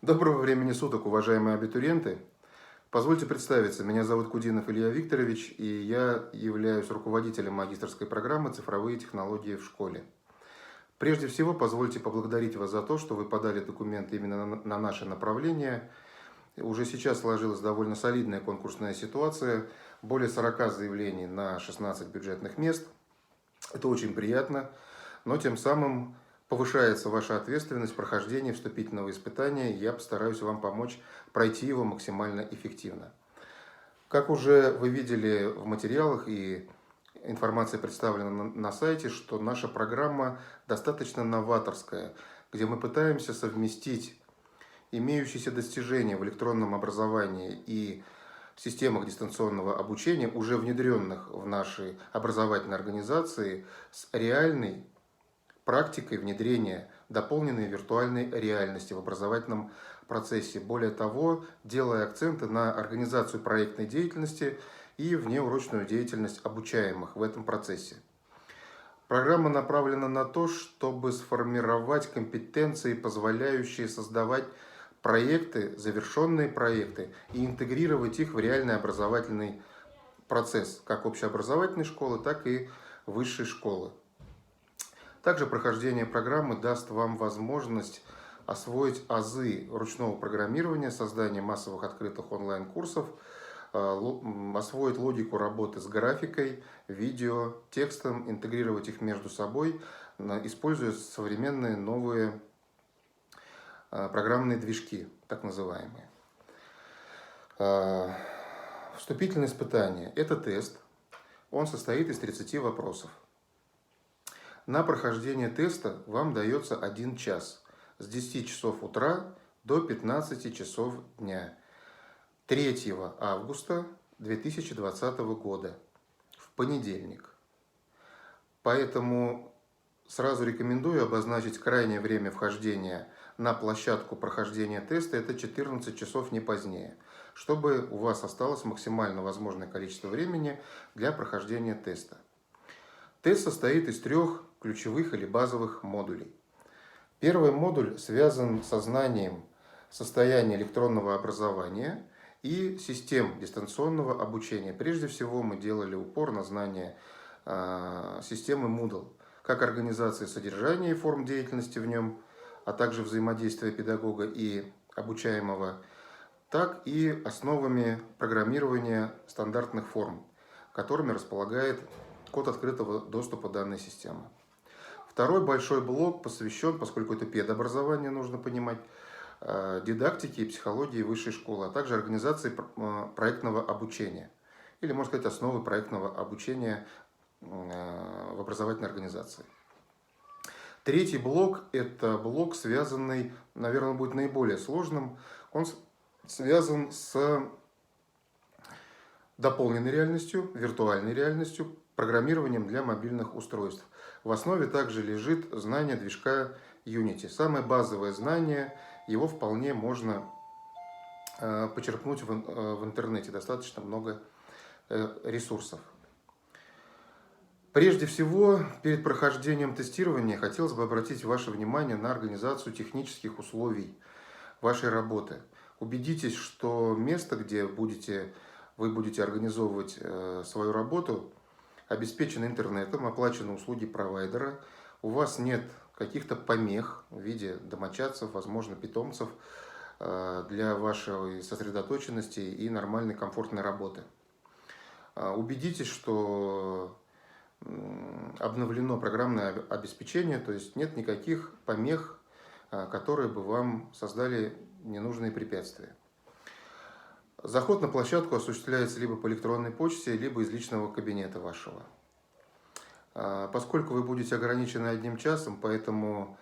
Доброго времени суток, уважаемые абитуриенты! Позвольте представиться, меня зовут Кудинов Илья Викторович, и я являюсь руководителем магистерской программы «Цифровые технологии в школе». Прежде всего, позвольте поблагодарить вас за то, что вы подали документы именно на наше направление. Уже сейчас сложилась довольно солидная конкурсная ситуация, более 40 заявлений на 16 бюджетных мест. Это очень приятно, но тем самым повышается ваша ответственность в прохождении вступительного испытания, и я постараюсь вам помочь пройти его максимально эффективно. Как уже вы видели в материалах и информация представлена на сайте, что наша программа достаточно новаторская, где мы пытаемся совместить имеющиеся достижения в электронном образовании и в системах дистанционного обучения, уже внедренных в наши образовательные организации, с реальной практикой внедрения дополненной виртуальной реальности в образовательном процессе. Более того, делая акценты на организацию проектной деятельности и внеурочную деятельность обучаемых в этом процессе. Программа направлена на то, чтобы сформировать компетенции, позволяющие создавать проекты, завершенные проекты, и интегрировать их в реальный образовательный процесс, как общеобразовательной школы, так и высшей школы. Также прохождение программы даст вам возможность освоить азы ручного программирования, создания массовых открытых онлайн-курсов, освоить логику работы с графикой, видео, текстом, интегрировать их между собой, используя современные новые программные движки, так называемые. Вступительное испытание – это тест. Он состоит из 30 вопросов. На прохождение теста вам дается 1 час с 10 часов утра до 15 часов дня 3 августа 2020 года в понедельник. Поэтому сразу рекомендую обозначить крайнее время вхождения на площадку прохождения теста – это 14 часов, не позднее, чтобы у вас осталось максимально возможное количество времени для прохождения теста. Тест состоит из 3 ключевых или базовых модулей. Первый модуль связан со знанием состояния электронного образования и систем дистанционного обучения. Прежде всего мы делали упор на знание системы Moodle, как организации содержания и форм деятельности в нем, а также взаимодействия педагога и обучаемого, так и основами программирования стандартных форм, которыми располагает код открытого доступа данной системы. Второй большой блок посвящен, поскольку это педобразование, нужно понимать, дидактике и психологии высшей школы, а также организации проектного обучения, или, можно сказать, основы проектного обучения в образовательной организации. Третий блок – это блок, связанный, наверное, будет наиболее сложным. Он связан с дополненной реальностью, виртуальной реальностью, программированием для мобильных устройств. В основе также лежит знание движка Unity. Самое базовое знание, его вполне можно почерпнуть в интернете. Достаточно много ресурсов. Прежде всего, перед прохождением тестирования хотелось бы обратить ваше внимание на организацию технических условий вашей работы. Убедитесь, что место, где вы будете организовывать свою работу, обеспечено интернетом, оплачены услуги провайдера, у вас нет каких-то помех в виде домочадцев, возможно, питомцев для вашей сосредоточенности и нормальной комфортной работы. Убедитесь, что обновлено программное обеспечение, то есть нет никаких помех, которые бы вам создали ненужные препятствия. Заход на площадку осуществляется либо по электронной почте, либо из личного кабинета вашего. Поскольку вы будете ограничены 1 часом, поэтому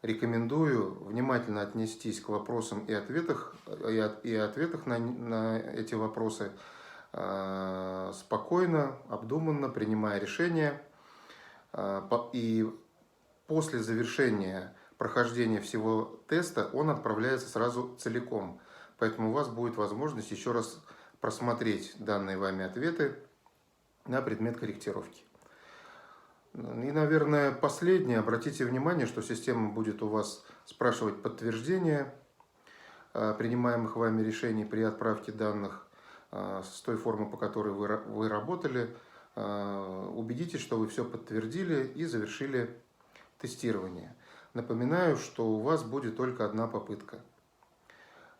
рекомендую внимательно отнестись к вопросам и ответах на эти вопросы, спокойно, обдуманно, принимая решения. И после завершения прохождения всего теста он отправляется сразу целиком. Поэтому у вас будет возможность еще раз просмотреть данные вами ответы на предмет корректировки. И, наверное, последнее. Обратите внимание, что система будет у вас спрашивать подтверждение принимаемых вами решений при отправке данных с той формы, по которой вы работали. Убедитесь, что вы все подтвердили и завершили тестирование. Напоминаю, что у вас будет только одна попытка.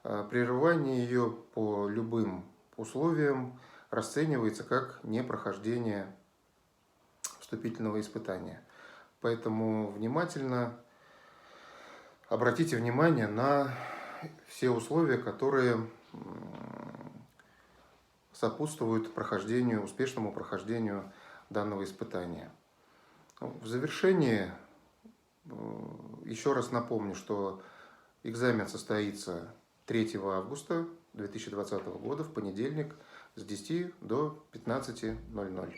Прерывание ее по любым условиям расценивается как непрохождение вступительного испытания. Поэтому внимательно обратите внимание на все условия, которые сопутствуют успешному прохождению данного испытания. В завершении еще раз напомню, что экзамен состоится 3 августа 2020 года в понедельник с 10 до 15:00.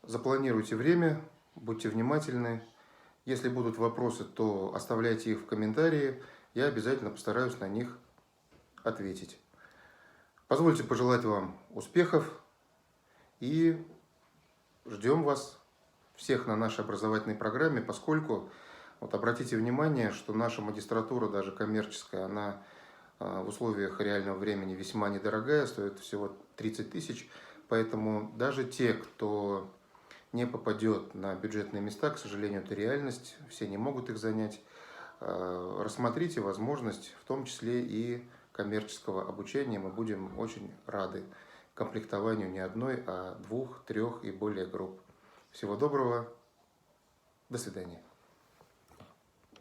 Запланируйте время, будьте внимательны. Если будут вопросы, то оставляйте их в комментарии, я обязательно постараюсь на них ответить. Позвольте пожелать вам успехов и ждем вас всех на нашей образовательной программе, поскольку, обратите внимание, что наша магистратура, даже коммерческая, она в условиях реального времени весьма недорогая, стоит всего 30 тысяч, поэтому даже те, кто не попадет на бюджетные места, к сожалению, это реальность, все не могут их занять, рассмотрите возможность, в том числе и коммерческого обучения. Мы будем очень рады комплектованию не одной, а 2, 3 и более групп. Всего доброго, до свидания.